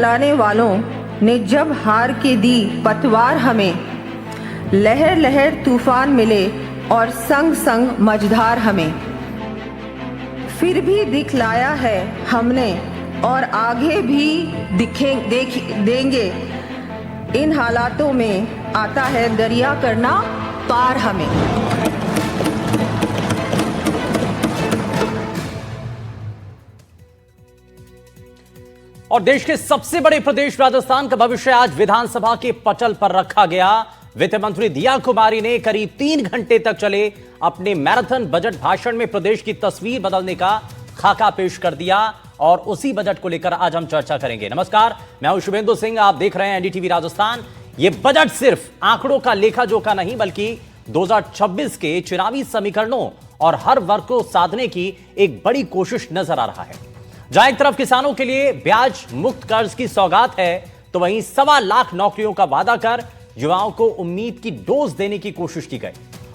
लाने वालों ने जब हार के दी पतवार हमें, लहर लहर तूफान मिले और संग संग मझधार हमें, फिर भी दिखलाया है हमने और आगे भी देंगे। इन हालातों में आता है दरिया करना पार हमें। और देश के सबसे बड़े प्रदेश राजस्थान का भविष्य आज विधानसभा के पटल पर रखा गया। वित्त मंत्री दिया कुमारी ने करीब 3 घंटे तक चले अपने मैराथन बजट भाषण में प्रदेश की तस्वीर बदलने का खाका पेश कर दिया और उसी बजट को लेकर आज हम चर्चा करेंगे। नमस्कार, मैं हूं शुभेंदु सिंह, आप देख रहे हैं एनडीटीवी राजस्थान। यह बजट सिर्फ आंकड़ों का लेखा जोखा नहीं बल्कि 2026 के चुनावी समीकरणों और हर वर्ग को साधने की एक बड़ी कोशिश नजर आ रहा है। जहां एक तरफ किसानों के लिए ब्याज मुक्त कर्ज की सौगात है, तो वहीं 1.25 लाख नौकरियों का वादा कर युवाओं को उम्मीद की डोज देने की कोशिश की गई।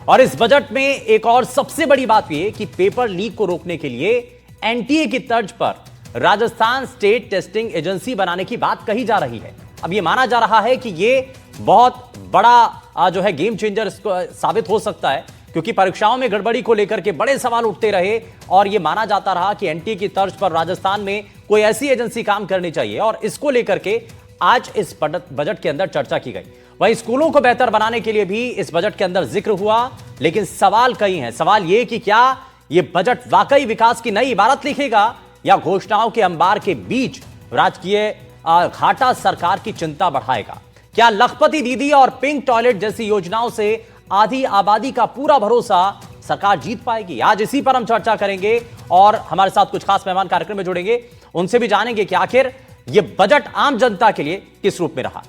और इस बजट में एक और सबसे बड़ी बात यह कि पेपर लीक को रोकने के लिए एनटीए की तर्ज पर राजस्थान स्टेट टेस्टिंग एजेंसी बनाने की बात कही जा रही है। अब यह माना जा रहा है कि यह बहुत बड़ा जो है गेम चेंजर साबित हो सकता है, क्योंकि परीक्षाओं में गड़बड़ी को लेकर के बड़े सवाल उठते रहे और यह माना जाता रहा कि एनटीए की तर्ज पर राजस्थान में कोई ऐसी एजेंसी काम करनी चाहिए और इसको लेकर के आज इस बजट के अंदर चर्चा की गई। वहीं स्कूलों को बेहतर बनाने के लिए भी इस बजट के अंदर जिक्र हुआ, लेकिन सवाल कई हैं। सवाल यह कि क्या यह बजट वाकई विकास की नई इबारत लिखेगा या घोषणाओं के अंबार के बीच राजकीय घाटा सरकार की चिंता बढ़ाएगा? क्या लखपति दीदी और पिंक टॉयलेट जैसी योजनाओं से आधी आबादी का पूरा भरोसा सरकार जीत पाएगी? आज इसी पर हम चर्चा करेंगे और हमारे साथ कुछ खास मेहमान कार्यक्रम में जुड़ेंगे। उनसे भी जानेंगे कि आखिर यह बजट आम जनता के लिए किस रूप में रहा।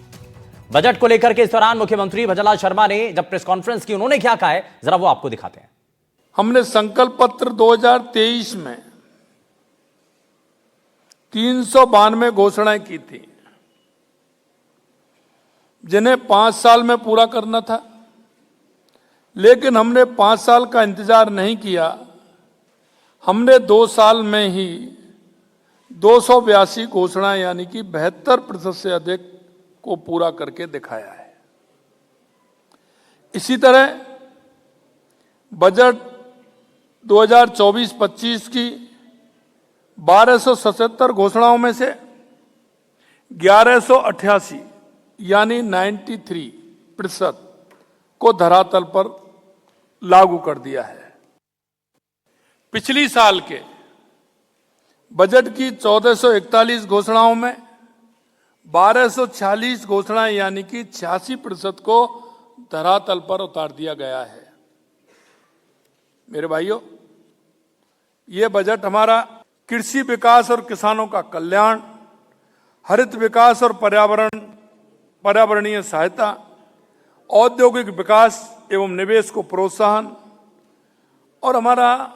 बजट को लेकर के इस दौरान मुख्यमंत्री भजनलाल शर्मा ने जब प्रेस कॉन्फ्रेंस की, उन्होंने क्या कहा है, जरा वो आपको दिखाते हैं। हमने संकल्प पत्र 2023 में 392 घोषणाएं की थी, जिन्हें 5 साल में पूरा करना था, लेकिन हमने 5 साल का इंतजार नहीं किया। हमने 2 साल में ही 282 घोषणाएं यानी कि 72% से अधिक को पूरा करके दिखाया है। इसी तरह बजट 2024-25 की 1277 घोषणाओं में से 1188 यानी 93% को धरातल पर लागू कर दिया है। पिछली साल के बजट की 1441 घोषणाओं में 1246 घोषणाएं यानी कि 86% को धरातल पर उतार दिया गया है। मेरे भाइयों, ये बजट हमारा कृषि विकास और किसानों का कल्याण, हरित विकास और पर्यावरणीय सहायता, औद्योगिक विकास एवं निवेश को प्रोत्साहन और हमारा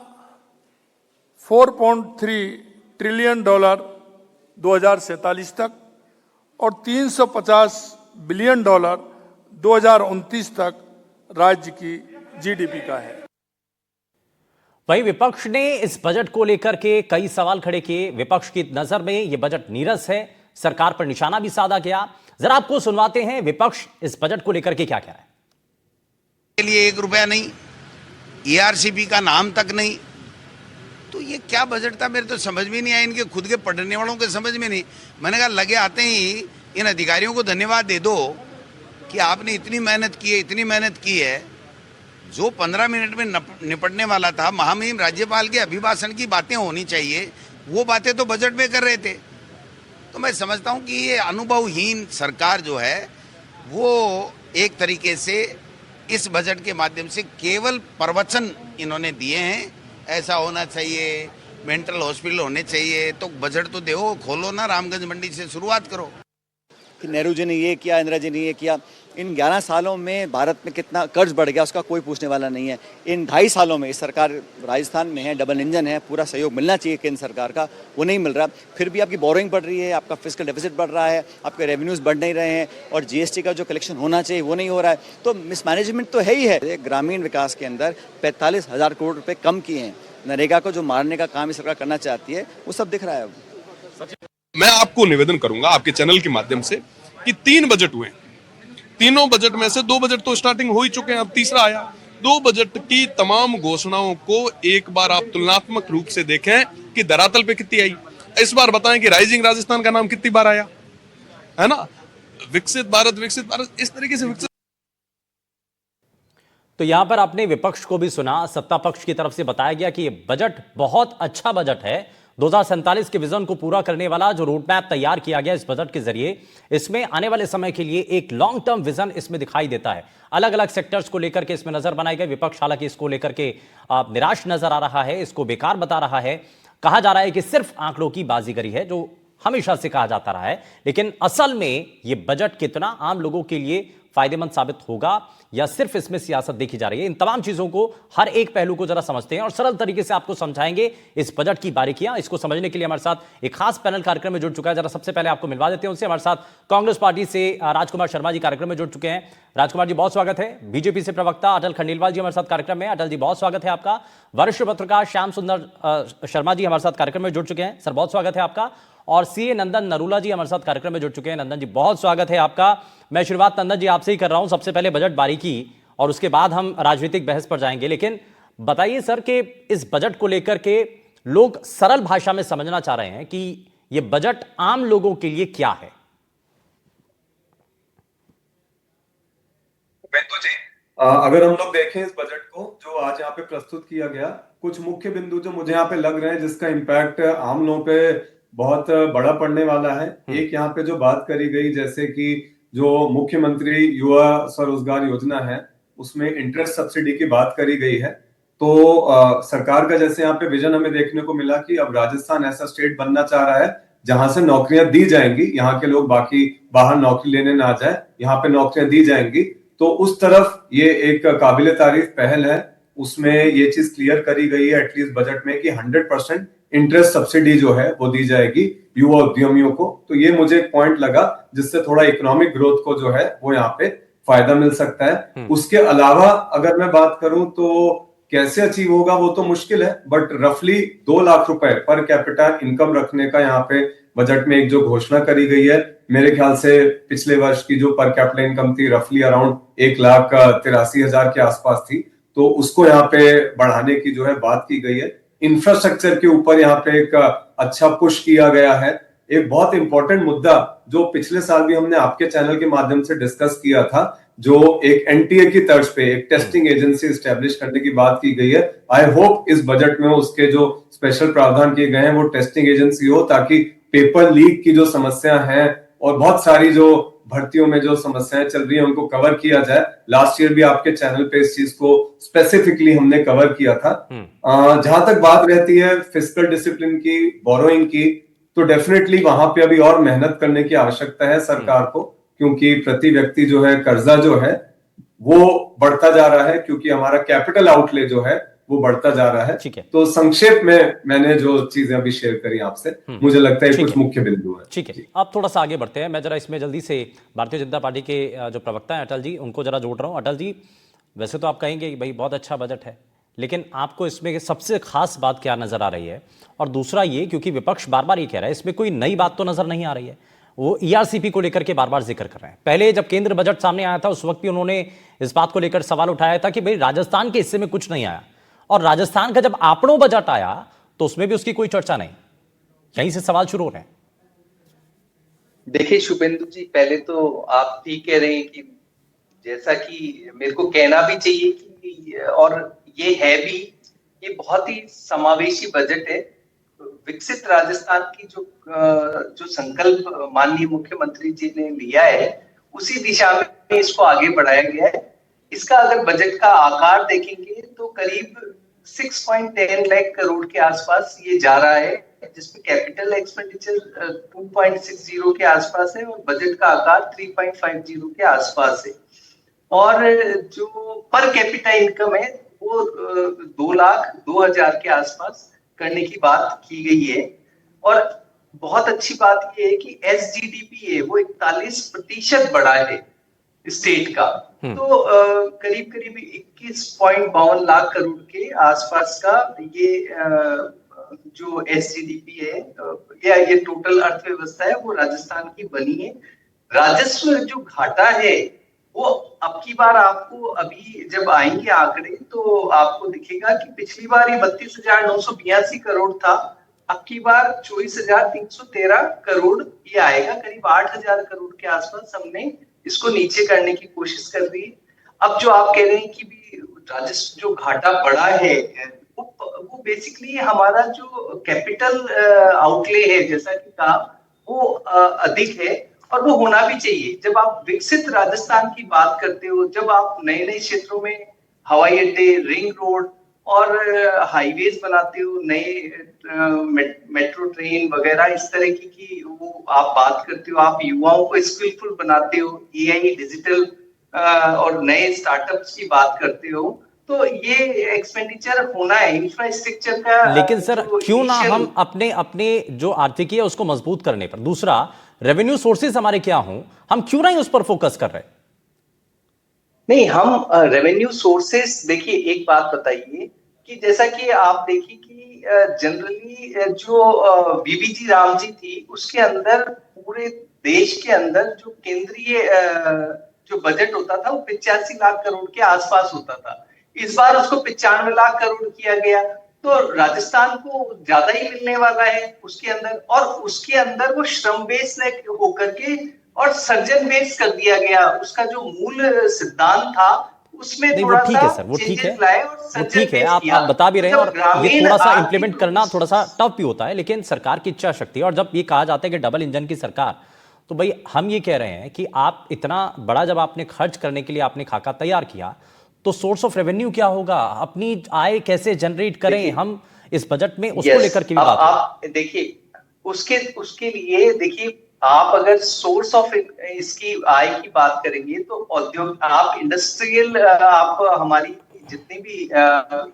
$4.3 ट्रिलियन 2047 तक और $350 बिलियन 2029 तक राज्य की जीडीपी का है। वहीं विपक्ष ने इस बजट को लेकर के कई सवाल खड़े किए। विपक्ष की नजर में यह बजट नीरस है, सरकार पर निशाना भी साधा गया। जरा आपको सुनवाते हैं विपक्ष इस बजट को लेकर के क्या कह रहा है। के लिए 1 रुपया नहीं, ईआरसीपी का नाम तक नहीं, तो ये क्या बजट था? मेरे तो समझ में नहीं आया, इनके खुद के पढ़ने वालों के समझ में नहीं। मैंने कहा लगे आते ही इन अधिकारियों को धन्यवाद दे दो कि आपने इतनी मेहनत की है। जो 15 मिनट में निपटने वाला था, महामहिम राज्यपाल के अभिभाषण की बातें होनी चाहिए, वो बातें तो बजट में कर रहे थे। तो मैं समझता हूँ कि ये अनुभवहीन सरकार जो है वो एक तरीके से इस बजट के माध्यम से केवल प्रवचन इन्होंने दिए हैं। ऐसा होना चाहिए, मेंटल हॉस्पिटल होने चाहिए, तो बजट तो दो, खोलो ना, रामगंज मंडी से शुरुआत करो। कि नेहरू जी ने ये किया, इंदिरा जी ने ये किया। इन 11 सालों में भारत में कितना कर्ज बढ़ गया उसका कोई पूछने वाला नहीं है। इन 2.5 सालों में इस सरकार राजस्थान में है, डबल इंजन है, पूरा सहयोग मिलना चाहिए केंद्र सरकार का, वो नहीं मिल रहा। फिर भी आपकी बोरोइंग बढ़ रही है, आपका फिस्कल डेफिसिट बढ़ रहा है, आपके रेवेन्यूज बढ़ नहीं रहे हैं और जीएसटी का जो कलेक्शन होना चाहिए वो नहीं हो रहा है। तो मिसमैनेजमेंट तो है ही है। ग्रामीण विकास के अंदर 45,000 करोड़ रुपये कम किए हैं। नरेगा को जो मारने का काम इस सरकार करना चाहती है वो सब दिख रहा है अब। मैं आपको निवेदन करूंगा आपके चैनल के माध्यम से कि 3 बजट हुए, तीनों बजट में से 2 बजट तो स्टार्टिंग हो ही चुके हैं, अब तीसरा आया। 2 बजट की तमाम घोषणाओं को एक बार आप तुलनात्मक रूप से देखें कि धरातल पे कितनी आई। इस बार बताएं कि राइजिंग राजस्थान का नाम कितनी बार आया, है ना, विकसित भारत, इस तरीके से विकसित। तो यहां पर आपने विपक्ष को भी सुना, सत्ता पक्ष की तरफ से बताया गया कि यह बजट बहुत अच्छा बजट है, 2047 के विजन को पूरा करने वाला जो रोड मैप तैयार किया गया इस बजट के जरिए, इसमें आने वाले समय के लिए एक लॉन्ग टर्म विजन इसमें दिखाई देता है। अलग अलग सेक्टर्स को लेकर के इसमें नजर बनाए गए। विपक्ष हालांकि इसको लेकर के निराश नजर आ रहा है, इसको बेकार बता रहा है। कहा जा रहा है कि सिर्फ आंकड़ों की बाजीगरी है, जो हमेशा से कहा जाता रहा है, लेकिन असल में यह बजट कितना आम लोगों के लिए फायदेमंद साबित होगा या सिर्फ इसमें सियासत देखी जा रही है, इन तमाम चीजों को, हर एक पहलू को जरा समझते हैं और सरल तरीके से आपको समझाएंगे इस बजट की बारीकियां। इसको समझने के लिए हमारे साथ एक खास पैनल कार्यक्रम में जुड़ चुका है। जरा सबसे पहले आपको मिलवा देते हैं उनसे। हमारे साथ कांग्रेस पार्टी से राजकुमार शर्मा जी कार्यक्रम में जुड़ चुके हैं। राजकुमार जी बहुत स्वागत है। बीजेपी से प्रवक्ता अटल खंडेलवाल जी हमारे साथ कार्यक्रम में। अटल जी बहुत स्वागत है आपका। वरिष्ठ पत्रकार श्याम सुंदर शर्मा जी हमारे साथ कार्यक्रम में जुड़ चुके हैं। सर बहुत स्वागत है आपका। और सीए नंदन नरूला जी हमारे साथ कार्यक्रम में जुड़ चुके हैं। नंदन जी बहुत स्वागत है आपका। मैं शुरुआत नंदन जी आपसे ही कर रहा हूं, सबसे पहले बजट बारीकी और उसके बाद हम राजनीतिक बहस पर जाएंगे। लेकिन बताइए सर कि इस बजट को लेकर के लोग सरल भाषा में समझना चाह रहे हैं कि यह बजट आम लोगों के लिए क्या है। अगर हम लोग देखें इस बजट को जो आज यहाँ पे प्रस्तुत किया गया, कुछ मुख्य बिंदु जो मुझे यहाँ पे लग रहे हैं जिसका इम्पैक्ट आम लोगों पे बहुत बड़ा पड़ने वाला है। एक यहाँ पे जो बात करी गई, जैसे कि जो मुख्यमंत्री युवा स्वरोजगार योजना है उसमें इंटरेस्ट सब्सिडी की बात करी गई है। तो सरकार का जैसे यहाँ पे विजन हमें देखने को मिला कि अब राजस्थान ऐसा स्टेट बनना चाह रहा है जहां से नौकरियां दी जाएंगी, यहाँ के लोग बाकी बाहर नौकरी लेने ना जाए, यहाँ पे नौकरियां दी जाएंगी। तो उस तरफ ये एक काबिले तारीफ पहल है। उसमें ये चीज क्लियर करी गई है एटलीस्ट बजट में कि 100% इंटरेस्ट सब्सिडी जो है वो दी जाएगी युवा उद्यमियों को। तो ये मुझे एक पॉइंट लगा जिससे थोड़ा इकोनॉमिक ग्रोथ को जो है वो यहाँ पे फायदा मिल सकता है। उसके अलावा अगर मैं बात करूं तो कैसे अचीव होगा वो तो मुश्किल है, बट रफली 2 लाख रुपए पर कैपिटा इनकम रखने का यहाँ पे बजट में एक जो घोषणा करी गई है, मेरे ख्याल से पिछले वर्ष की जो पर कैपिटा इनकम थी रफली अराउंड 1,83,000 के आसपास थी, तो उसको यहाँ पे बढ़ाने की जो है बात की गई है। इंफ्रास्ट्रक्चर के ऊपर यहाँ पे एक अच्छा पुश किया गया है। एक बहुत इंपॉर्टेंट मुद्दा जो पिछले साल भी हमने आपके चैनल के माध्यम से डिस्कस किया था, जो एक एनटीए की तर्ज पे एक टेस्टिंग एजेंसी एस्टेब्लिश करने की बात की गई है। आई होप इस बजट में उसके जो स्पेशल प्रावधान किए गए हैं वो टेस्टिंग एजेंसी हो, ताकि पेपर लीक की जो समस्या है और बहुत सारी जो भर्तियों में जो समस्याएं चल रही है उनको कवर किया जाए। लास्ट ईयर भी आपके चैनल पे इस चीज को स्पेसिफिकली हमने कवर किया था। जहां तक बात रहती है फिस्कल डिसिप्लिन की, बोरोइंग की, तो डेफिनेटली वहां पे अभी और मेहनत करने की आवश्यकता है सरकार को, क्योंकि प्रति व्यक्ति जो है कर्जा जो है वो बढ़ता जा रहा है, क्योंकि हमारा कैपिटल आउटले जो है वो बढ़ता जा रहा है। तो संक्षेप में मैंने जो चीजें अभी शेयर करी आपसे, मुझे लगता है कुछ मुख्य बिंदु है। ठीक है, अब थोड़ा सा आगे बढ़ते हैं। मैं जरा इसमें जल्दी से भारतीय जनता पार्टी के जो प्रवक्ता हैं अटल जी, उनको जरा जोड़ रहा हूं। अटल जी, वैसे तो आप कहेंगे कि भाई बहुत अच्छा बजट है, लेकिन आपको इसमें सबसे खास बात क्या नजर आ रही है? और दूसरा ये, क्योंकि विपक्ष बार बार ये कह रहा है इसमें कोई नई बात तो नजर नहीं आ रही है, वो ईआरसीपी को लेकर के बार बार जिक्र कर रहे हैं। पहले जब केंद्र बजट सामने आया था उस वक्त भी उन्होंने इस बात को लेकर सवाल उठाया था कि भाई राजस्थान के हिस्से में कुछ नहीं आया, और राजस्थान का जब आपनों बजट आया तो उसमें भी उसकी कोई चर्चा नहीं। यहीं से सवाल शुरू हो रहे हैं। देखिए शुभेंदु जी, पहले तो आप ठीक कह रहे हैं कि जैसा कि मेरे को कहना भी चाहिए कि, और ये है भी, ये बहुत ही समावेशी बजट है। विकसित राजस्थान की जो संकल्प माननीय मुख्यमंत्री जी ने लिया है उसी दिशा में इसको आगे बढ़ाया गया है। इसका अगर बजट का आकार देखेंगे तो करीब 6.10 लाख करोड़ के आसपास ये जा रहा है, जिसमें कैपिटल एक्सपेंडिचर 2.60 के आसपास है और बजट का आकार 3.50 के आसपास है। और जो पर कैपिटा इनकम है वो 2,02,000 के आसपास करने की बात की गई है। और बहुत अच्छी बात यह है कि एसजीडीपी है वो 41% बढ़ा है स्टेट का। तो करीब 21.52 लाख करोड़ के आसपास का ये जो एसजीडीपी है या ये टोटल अर्थव्यवस्था है वो राजस्थान की बनी है। राजस्व जो घाटा है वो अब की बार आपको अभी जब आएंगे आंकड़े तो आपको दिखेगा कि पिछली बार ये 32,982 करोड़ था, अब की बार 24,313 करोड़ ये आएगा। करीब 8,000 करोड़ के आसपास हमने इसको नीचे करने की कोशिश कर रही है। अब जो आप कह रहे हैं कि भी राजस्व जो घाटा बढ़ा है वो बेसिकली हमारा जो कैपिटल आउटले है, जैसा कि कहा, वो अधिक है और वो होना भी चाहिए। जब आप विकसित राजस्थान की बात करते हो, जब आप नए नए क्षेत्रों में हवाई अड्डे, रिंग रोड और हाईवेज बनाते हो, नए मेट्रो ट्रेन वगैरह इस तरह की वो आप बात करते हो, आप युवाओं को स्किलफुल बनाते हो, एआई, डिजिटल और नए स्टार्टअप्स की बात करते हो, तो ये एक्सपेंडिचर होना है इंफ्रास्ट्रक्चर का। लेकिन सर जो क्यों ना initial- हम अपने अपने जो आर्थिकी है उसको मजबूत करने पर, दूसरा रेवेन्यू सोर्सेज हमारे क्या हों, हम क्यों ना उस पर फोकस कर रहे हैं? नहीं, हम रेवेन्यू सोर्सेस, देखिए एक बात बताइए कि जैसा कि आप देखिए कि जनरली जो बीबीजी राम जी थी उसके अंदर पूरे देश के अंदर जो केंद्रीय जो बजट होता था वो 85 लाख करोड़ के आसपास होता था। इस बार उसको 95 लाख करोड़ किया गया, तो राजस्थान को ज्यादा ही मिलने वाला है उसके अंदर। और उसके अंदर वो श्रम बेस्ड होकर के और सर्जन बेस्ड कर दिया गया। उसका जो मूल सिद्धांत था उसमें नहीं वो थोड़ा ठीक सा है सर, वो ठीक है, चेंजेस लाए और वो सर्जन ठीक है, बेस्ड आप किया। बता भी रहे हैं, जब और ये ग्रामीण थोड़ा सा आर्थिक इंप्लीमेंट रूप करना से- थोड़ा सा टफ भी होता है, लेकिन सरकार की इच्छा शक्ति, और जब ये कहा जाता है कि डबल इंजन की सरकार, तो भाई हम ये कह रहे हैं कि आप इतना बड़ा जब आपने खर्च करने के लिए आपने खाका तैयार किया, तो सोर्स ऑफ रेवेन्यू क्या होगा, अपनी आय कैसे जनरेट करें, देखिए, हम इस बजट में उसको यस, लेकर के भी अब बात है। आप देखिए उसके उसके लिए देखिए, आप अगर सोर्स ऑफ इसकी आय की बात करेंगे तो औद्योगिक, आप इंडस्ट्रियल, आप हमारी जितनी भी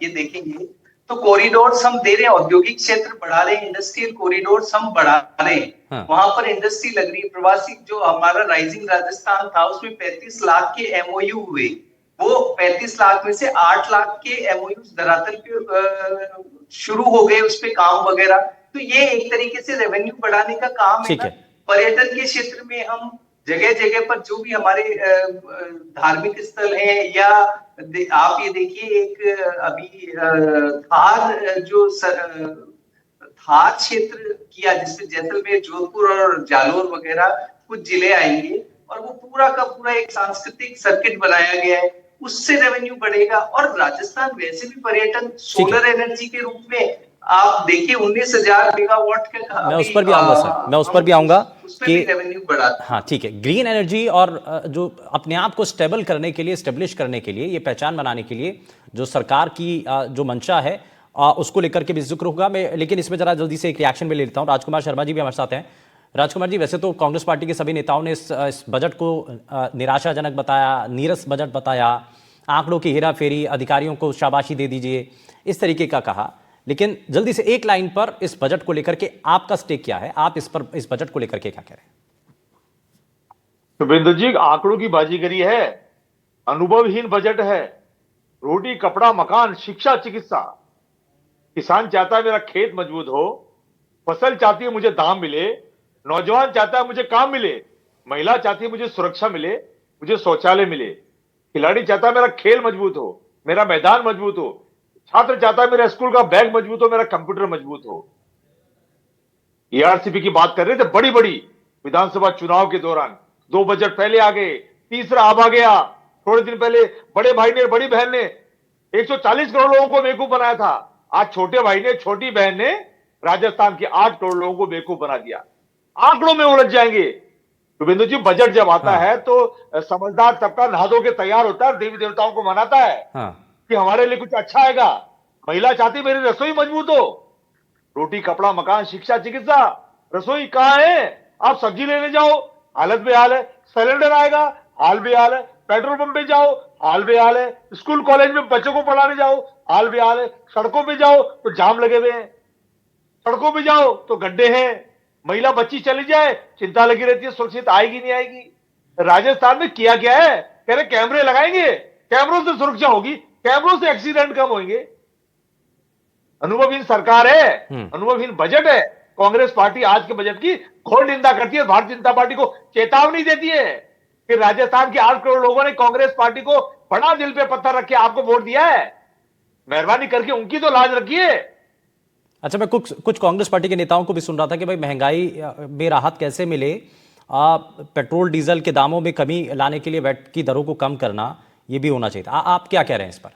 ये देखेंगे तो कॉरिडोर्स हम दे रहे हैं, औद्योगिक क्षेत्र बढ़ा रहे हैं, इंडस्ट्रियल कॉरिडोर्स हम बढ़ा रहे हैं। हाँ। वहां पर इंडस्ट्री लग रही है। प्रवासी जो हमारा राइजिंग राजस्थान था उसमें 35 लाख के एमओयू हुए, वो 35 लाख में से 8 लाख के एमओयू धरातल पे शुरू हो गए, उस पे काम वगैरह। तो ये एक तरीके से रेवेन्यू बढ़ाने का काम है ठीक ना। है। पर्यटन के क्षेत्र में हम जगह जगह पर जो भी हमारे धार्मिक स्थल है, या आप ये देखिए एक अभी थार जो थार क्षेत्र किया जिसमें जैसलमेर, जोधपुर और जालोर वगैरह कुछ जिले आएंगे, और वो पूरा का पूरा एक सांस्कृतिक सर्किट बनाया गया है, उससे रेवेन्यू बढ़ेगा। और राजस्थान वैसे भी पर्यटन, सोलर एनर्जी के रूप में आप देखिए 19,000 मेगावाट का, मैं उस पर भी आऊंगा सर, मैं उस पर भी आऊंगा उसमें कि भी रेवेन्यू बढ़ा। हाँ ठीक है, ग्रीन एनर्जी और जो अपने आप को स्टेबल करने के लिए, स्टेब्लिश करने के लिए, ये पहचान बनाने के लिए जो सरकार की जो मंशा है, उसको लेकर के भी जिक्र होगा। मैं लेकिन इसमें जरा जल्दी से एक रिएक्शन में ले लेता हूँ। राजकुमार शर्मा जी भी हमारे साथ हैं। राजकुमार जी, वैसे तो कांग्रेस पार्टी के सभी नेताओं ने इस बजट को निराशाजनक बताया, नीरस बजट बताया, आंकड़ों की हेराफेरी, अधिकारियों को शाबाशी दे दीजिए, इस तरीके का कहा। लेकिन जल्दी से एक लाइन पर इस बजट को लेकर के आपका स्टेक क्या है, आप इस बजट को लेकर के क्या कह रहे हैं? शुभेंदु जी, आंकड़ों की बाजीगरी है, अनुभवहीन बजट है। रोटी, कपड़ा, मकान, शिक्षा, चिकित्सा। किसान चाहता है मेरा खेत मजबूत हो, फसल चाहती है मुझे दाम मिले, नौजवान चाहता है मुझे काम मिले, महिला चाहती है मुझे सुरक्षा मिले, मुझे शौचालय मिले, खिलाड़ी चाहता है मेरा खेल मजबूत हो, मेरा मैदान मजबूत हो, छात्र चाहता है मेरा स्कूल का बैग मजबूत हो, मेरा कंप्यूटर मजबूत हो। ईआरसीपी की बात कर रहे थे, बड़ी बड़ी विधानसभा चुनाव के दौरान 2 बजट पहले आ गए, तीसरा अब आ गया। थोड़े दिन पहले बड़े भाई ने, बड़ी बहन ने 140 करोड़ लोगों को बेवकूफ बनाया था। आज छोटे भाई ने, छोटी बहन ने राजस्थान के 8 करोड़ लोगों को बेवकूफ बना दिया। आंकड़ों में उलझ जाएंगे। शुभेंदु जी, बजट जब आता है तो समझदार तबका नहा धो के तैयार होता है, देवी देवताओं को मनाता है कि हमारे लिए कुछ अच्छा आएगा। महिला चाहती मेरी रसोई मजबूत हो, रोटी, कपड़ा, मकान, शिक्षा, चिकित्सा। रसोई कहां है? आप सब्जी लेने जाओ, हालत बेहाल है। सिलेंडर आएगा, हाल बेहाल है। पेट्रोल पंप पे जाओ, हाल बेहाल है। स्कूल कॉलेज में बच्चों को पढ़ाने जाओ, हाल बेहाल है। सड़कों पे जाओ तो जाम लगे हुए हैं, सड़कों पे जाओ तो गड्ढे हैं। महिला बच्ची चली जाए, चिंता लगी रहती है, सुरक्षित आएगी नहीं आएगी। राजस्थान में किया गया है, कह रहे कैमरे लगाएंगे, कैमरों से सुरक्षा होगी, कैमरों से एक्सीडेंट कम होंगे। अनुभवहीन सरकार है, अनुभवहीन बजट है। कांग्रेस पार्टी आज के बजट की घोर निंदा करती है, भारतीय जनता पार्टी को चेतावनी देती है कि राजस्थान के 8 करोड़ लोगों ने कांग्रेस पार्टी को बड़ा दिल पे पत्थर रख के आपको वोट दिया है। मेहरबानी करके उनकी तो लाज रखिए। अच्छा, मैं कुछ कांग्रेस पार्टी के नेताओं को भी सुन रहा था कि भाई महंगाई में राहत कैसे मिले, पेट्रोल डीजल के दामों में कमी लाने के लिए वैट की दरों को कम करना ये भी होना चाहिए था। आप क्या कह रहे हैं इस पर?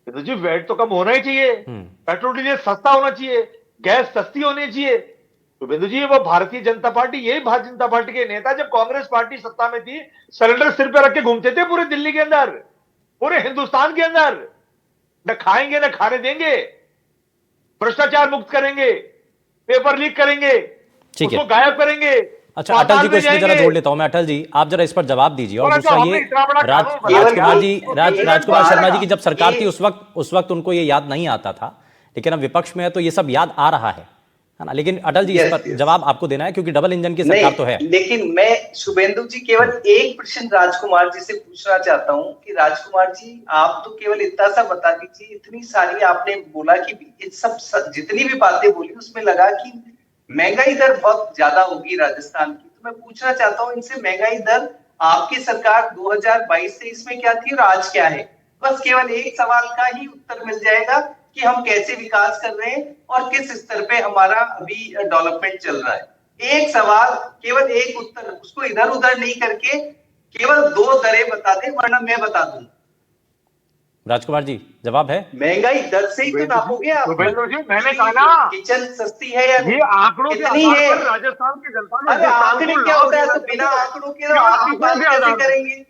तो जी वैट तो कम होना ही चाहिए, पेट्रोल डीजल सस्ता होना चाहिए, गैस सस्ती होनी चाहिए। तो बिंदु जी वो भारतीय जनता पार्टी, यही भारतीय जनता पार्टी के नेता जब कांग्रेस पार्टी सत्ता में थी सिलेंडर सिर पे रख के घूमते थे पूरे दिल्ली के अंदर, पूरे हिंदुस्तान के अंदर। न खाएंगे न खाने देंगे, भ्रष्टाचार मुक्त करेंगे, पेपर लीक करेंगे, उसको गायब करेंगे। अच्छा, अटल जी को इसमें जरा जोड़ लेता हूं मैं। अटल जी, आप जरा इस पर जवाब दीजिए। और दूसरा ये राजकुमार शर्मा जी की जब सरकार थी उस वक्त उनको ये याद नहीं आता था, लेकिन अब विपक्ष में है तो ये सब याद आ रहा है ना। लेकिन अटल जी इस पर जवाब आपको देना है क्योंकि डबल इंजन की सरकार तो है। लेकिन मैं शुभेंदु जी केवल एक प्रश्न राजकुमार जी से पूछना चाहता हूं कि राजकुमार जी आप तो केवल इतना सा बता दीजिए, इतनी सारी आपने बोला कि सब जितनी भी बातें बोली उसमें लगा कि महंगाई दर बहुत ज्यादा होगी राजस्थान की। तो मैं पूछना चाहता हूं इनसे, महंगाई दर आपकी सरकार 2022-23 में क्या थी और आज क्या है? बस केवल एक सवाल का ही उत्तर मिल जाएगा कि हम कैसे विकास कर रहे हैं और किस स्तर पे हमारा अभी डेवलपमेंट चल रहा है। एक सवाल, केवल एक उत्तर, उसको इधर उधर नहीं करके केवल 2 दरें बता दे, वरना मैं बता दूं। राजकुमार जी जवाब है? महंगाई दर से ही तो नापोगे आप। मैंने कहा ना किचन सस्ती है या ये आंकड़ों के कितनी है? राजस्थान की जनता ने अरे आंकड़े क्या होता है? तो बिना आंकड़ों के आप बात कैसे करेंगे?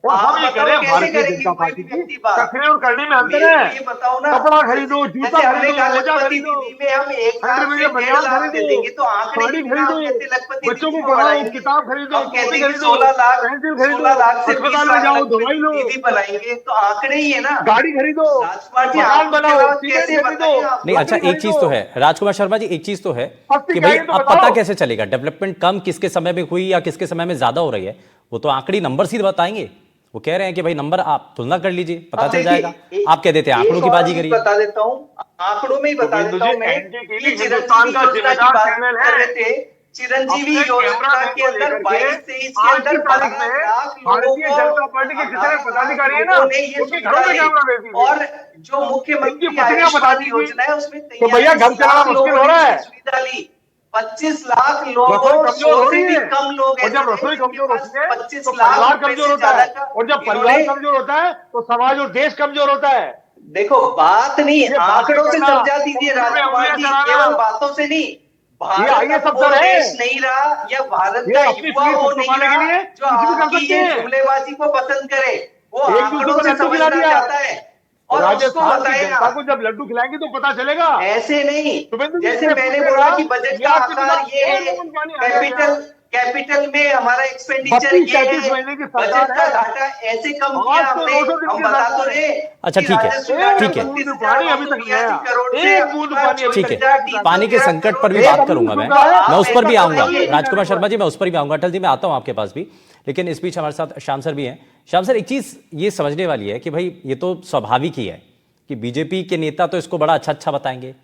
हम ये कह रहे हैं भारतीय जनता पार्टी की रखने और करने में अंतर है। ये बताओ ना, कपड़ा खरीदो, जूता खरीदो, मोजा खरीदो, में हम 1 लाख से 1.5 लाख दे देंगे तो आंकड़े साड़ी खरीदो, बच्चों को पढ़ाओ, किताब खरीदो, कॉपी खरीदो, 16 लाख पेंसिल खरीदो, 16 लाख से 20 अस्पताल में जाओ, दवाई लो, दीदी बनाएंगे तो आंकड़े ही है ना। गाड़ी खरीदो, मकान बनाओ, कैसे खरीदो। नहीं, अच्छा एक चीज तो है राजकुमार शर्मा जी, एक चीज तो है कि भाई अब पता कैसे चलेगा डेवलपमेंट कम किसके समय में हुई या किसके समय में ज्यादा हो रही है? वो तो आंकड़ी नंबर से बताएंगे। वो कह रहे हैं कि भाई नंबर आप तुलना कर लीजिए, पता चल जाएगा। आप कह देते हैं आंकड़ों की बाजी करिए। बता देता हूँ, आंकड़ों में ही बता देता हूँ मैं कि चिरंजीवी योजना की बात कर रहे थे। चिरंजीवी योजना के अंदर 22-23 के अंदर 12 लाख भारतीय जनता पार्टी के जितने पदाधिकारी है ना उनके घरों में कैमरा भेज दीजिए। और जो मुख्यमंत्री पत्नियां बता आयुष्मान योजना है उसमें तो भैया घर चलाना मुश्किल हो रहा है। सुविधा ली 25 लाख लोगों, कमजोर हो रही है, कम लोग, और जब रसोई कमजोर होती है 25 तो लाख परिवार कमजोर होता है, और जब परिवार इन्होंने- कमजोर होता है तो समाज और देश कमजोर होता है। देखो बात नहीं, आंकड़ों से समझा दीजिए करना, राजकुमार जी, कराना। केवल बातों से नहीं। भारत आइए का सब वो है। देश नहीं रहा या भारत ये का अपनी युवा फीस वो नहीं छुपाने के रहा लिए जो कुछ भी कर आपकी सकते ये हैं। जुमलेबाजी को पसंद करे। वो एक दूसरे आंकड़ों को से लड्डू खिला समझना दिया चाहता है और उसको राजस्थान की बताएगा। जनता को जब लड्डू खिलाएंगे तो पता चलेगा। ऐसे नहीं, शुभेंदु जी जैसे से मैंने पूछेगा, बोला कि बजट का आपके आकार बिना ये है, कौन पानी आ जाएगा? कैपिटल में हमारा एक्सपेंडिचर ये 32-33 है, महीने की सरकार बजट का है। घाटा ऐसे कम किया आज तो हमने, 200 दिन हम की बता सरकार तो रहे। अच्छा, ठीक है, ठीक है। बूंद पानी अभी तक नहीं आया। एक बूंद पानी अभी ठीक तक है, पानी के संकट पर भी बात करूंगा मैं उस पर भी आऊंगा। राजकुमार शर्मा जी मैं उस पर भी आऊंगा। अटल जी मैं आता हूं आपके पास भी, लेकिन इस बीच हमारे साथ श्याम सर भी हैं। श्याम सर, एक चीज ये समझने वाली है कि भाई ये तो स्वाभाविक ही है कि बीजेपी के नेता तो इसको बड़ा अच्छा बताएंगे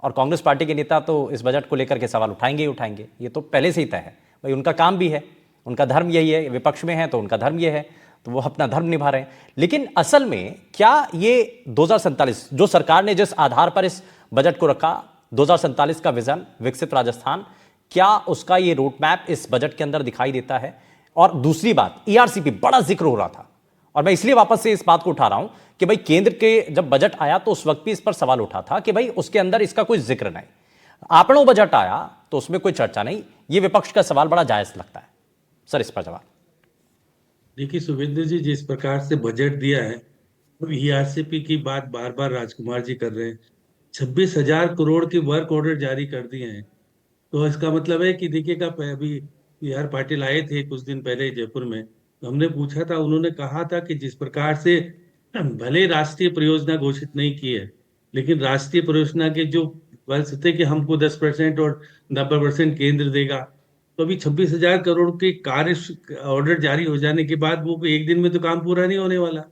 और कांग्रेस पार्टी के नेता तो इस बजट को लेकर के सवाल उठाएंगे ही उठाएंगे। ये तो पहले से ही तय है, भाई उनका काम भी है, उनका धर्म यही है। विपक्ष में है तो उनका धर्म ये है, तो वो अपना धर्म निभा रहे हैं। लेकिन असल में क्या ये 2047 जो सरकार ने जिस आधार पर इस बजट को रखा, 2047 का विजन विकसित राजस्थान, क्या उसका ये रोड मैप इस बजट के अंदर दिखाई देता है? और दूसरी बात, ईआरसीपी बड़ा जिक्र हो रहा था और मैं इसलिए वापस से इस बात को उठा रहा हूं कि भाई केंद्र के जब बजट आया तो उस वक्त भी इस पर सवाल उठा था कि भाई उसके अंदर इसका कोई जिक्र नहीं। आपणों बजट आया तो उसमें कोई चर्चा नहीं। ये विपक्ष का सवाल बड़ा जायज लगता है। सर इस पर जवाब। देखिए शुभेंद्र जी, जिस प्रकार से बजट दिया है तो ईआरसीपी की बात बार बार राजकुमार जी कर रहे हैं। 26,000 करोड़ के वर्क ऑर्डर जारी कर दिए हैं। तो इसका मतलब है कि देखिएगा, अभी बिहार पाटिल आए थे कुछ दिन पहले जयपुर में, तो हमने पूछा था, उन्होंने कहा था कि जिस प्रकार से भले राष्ट्रीय परियोजना घोषित नहीं की है, लेकिन राष्ट्रीय परियोजना के जो वर्ष थे कि हमको 10% और 90% केंद्र देगा, तो अभी 26,000 करोड़ के कार्य ऑर्डर जारी हो जाने के बाद वो एक दिन में तो काम पूरा नहीं होने वाला।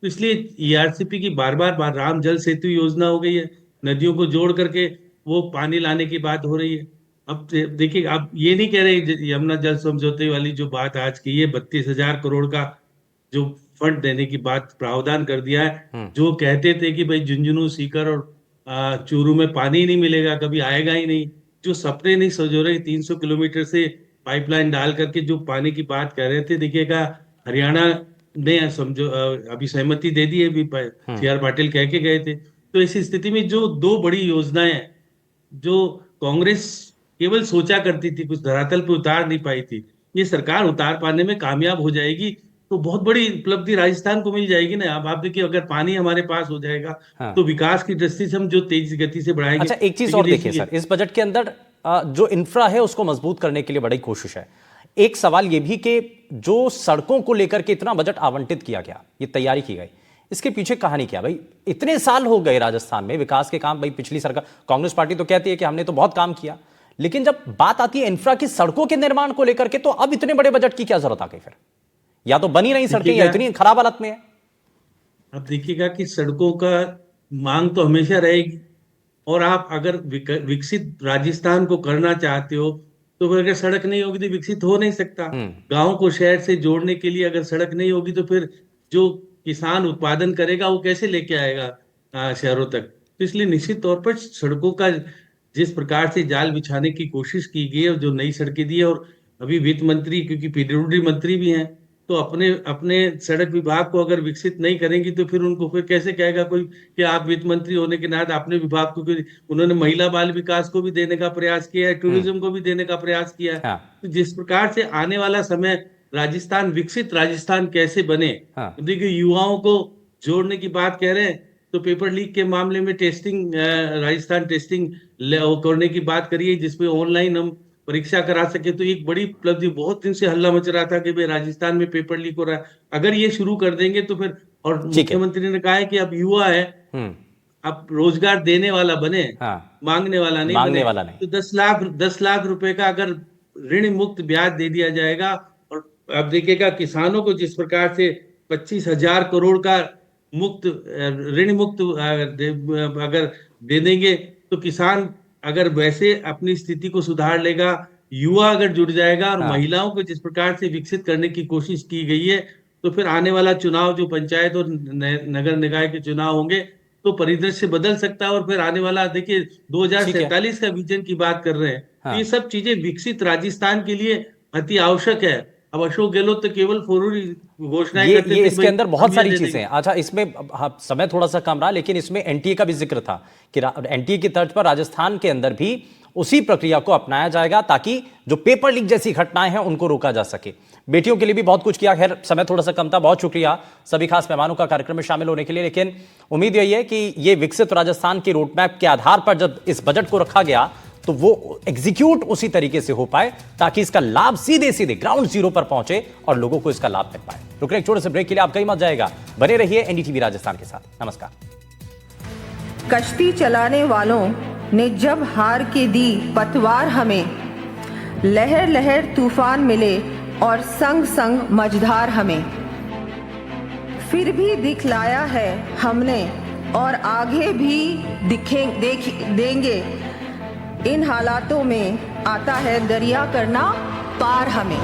तो इसलिए ईआरसीपी की बार बार राम जल सेतु योजना हो गई है, नदियों को जोड़ करके वो पानी लाने की बात हो रही है। अब देखिए, आप ये नहीं कह रहे यमुना जल समझौते वाली जो बात आज की है, 32,000 करोड़ का जो फंड देने की बात प्रावधान कर दिया है। जो कहते थे कि भाई झुंझुनू, सीकर और चूरू में पानी ही नहीं मिलेगा, कभी आएगा ही नहीं, जो सपने नहीं सजो रहे 300 किलोमीटर से पाइपलाइन डाल करके जो पानी की बात कर रहे थे, देखिएगा हरियाणा ने समझो अभी सहमति दे दी है, भी CR पाटिल कह के गए थे। तो ऐसी स्थिति में जो दो बड़ी योजनाएं जो कांग्रेस केवल सोचा करती थी, कुछ धरातल पे उतार नहीं पाई थी, ये सरकार उतार पाने में कामयाब हो जाएगी तो बहुत बड़ी उपलब्धि राजस्थान को मिल जाएगी ना। अब आप देखिए, अगर पानी हमारे पास हो जाएगा तो विकास की दृष्टि से हम जो तेज गति से बढ़ाएंगे। अच्छा, एक चीज और देखिए सर, इस बजट के अंदर जो इंफ्रा है उसको मजबूत करने के लिए बड़ी कोशिश है। एक सवाल ये भी कि जो सड़कों को लेकर के इतना बजट आवंटित किया गया, ये तैयारी की गई, इसके पीछे कहानी क्या? भाई इतने साल हो गए राजस्थान में विकास के काम, भाई पिछली सरकार कांग्रेस पार्टी तो कहती है कि हमने तो बहुत काम किया, लेकिन जब बात आती है इंफ्रा की, सड़कों के निर्माण को लेकर के, तो अब इतने बड़े बजट की क्या जरूरत आ गई? फिर या तो बनी नहीं सड़कें या इतनी खराब हालत में है। अब देखिएगा कि सड़कों का मांग तो हमेशा रहेगी, और आप अगर विकसित राजस्थान को करना चाहते हो तो फिर अगर सड़क नहीं होगी तो विकसित हो नहीं सकता। गांव को शहर से जोड़ने के लिए अगर सड़क नहीं होगी तो फिर जो किसान उत्पादन करेगा वो कैसे लेके आएगा शहरों तक? तो इसलिए निश्चित तौर पर सड़कों का जिस प्रकार से जाल बिछाने की कोशिश की गई है, जो नई सड़कें दी है, और अभी वित्त मंत्री क्योंकि पीडब्ल्यूडी मंत्री भी हैं, तो अपने सड़क विभाग को अगर विकसित नहीं करेंगी तो फिर उनको फिर कैसे कहेगा कोई कि आप वित्त मंत्री होने के नाते अपने विभाग को, उन्होंने महिला बाल विकास को भी देने का प्रयास किया है, टूरिज्म को भी देने का प्रयास किया है। तो जिस प्रकार से आने वाला समय राजस्थान विकसित राजस्थान कैसे बने, देखिए युवाओं को जोड़ने की बात कह रहे हैं, तो पेपर लीक के मामले में टेस्टिंग, राजस्थान टेस्टिंग करने की बात करिए जिसपे ऑनलाइन हम परीक्षा करा सके, तो एक बड़ी उपलब्धि। बहुत दिन से हल्ला मच रहा था कि भाई राजस्थान में पेपर लीक हो रहा है, अगर ये शुरू कर देंगे तो फिर, और मुख्यमंत्री ने कहा है कि अब युवा है, अब रोजगार देने वाला बने, मांगने वाला नहीं। तो 10 लाख रुपए का अगर ऋण मुक्त ब्याज दे दिया जाएगा, और अब देखिएगा किसानों को जिस प्रकार से 25,000 करोड़ का मुक्त ऋण मुक्त अगर दे देंगे तो किसान अगर वैसे अपनी स्थिति को सुधार लेगा, युवा अगर जुड़ जाएगा, और महिलाओं को जिस प्रकार से विकसित करने की कोशिश की गई है, तो फिर आने वाला चुनाव जो पंचायत और नगर निकाय के चुनाव होंगे तो परिदृश्य बदल सकता है। और फिर आने वाला देखिए 2047 का विजन की बात कर रहे हैं, तो ये सब चीजें विकसित राजस्थान के लिए अति आवश्यक है। अब अशोक गहलोत तो केवल फौरी घोषणाएं करते ये इसके अंदर बहुत सारी चीजें हैं। अच्छा, इसमें समय थोड़ा सा कम रहा, लेकिन इसमें एनटीए का भी जिक्र था कि एनटीए की तर्ज पर राजस्थान के अंदर भी उसी प्रक्रिया को अपनाया जाएगा ताकि जो पेपर लीक जैसी घटनाएं हैं उनको रोका जा सके। बेटियों के लिए भी बहुत कुछ किया। खैर समय थोड़ा सा कम था। बहुत शुक्रिया सभी खास मेहमानों का कार्यक्रम में शामिल होने के लिए, लेकिन उम्मीद यही है कि ये विकसित राजस्थान के रोडमैप के आधार पर जब इस बजट को रखा गया तो वो एग्जीक्यूट उसी तरीके से हो पाए ताकि इसका लाभ सीधे सीधे ग्राउंड जीरो पर पहुंचे और लोगों को इसका लाभ मिल पाए। रुक एक छोटे से ब्रेक के लिए, आप कहीं मत जाएगा, बने रहिए एनडीटीवी राजस्थान के साथ। नमस्कार। कश्ती चलाने वालों ने जब हार के दी पतवार हमें, लहर लहर तूफान मिले और संग संग मझधार हमें, फिर भी दिखलाया है हमने और आगे भी देंगे। इन हालातों में आता है दरिया करना पार हमें।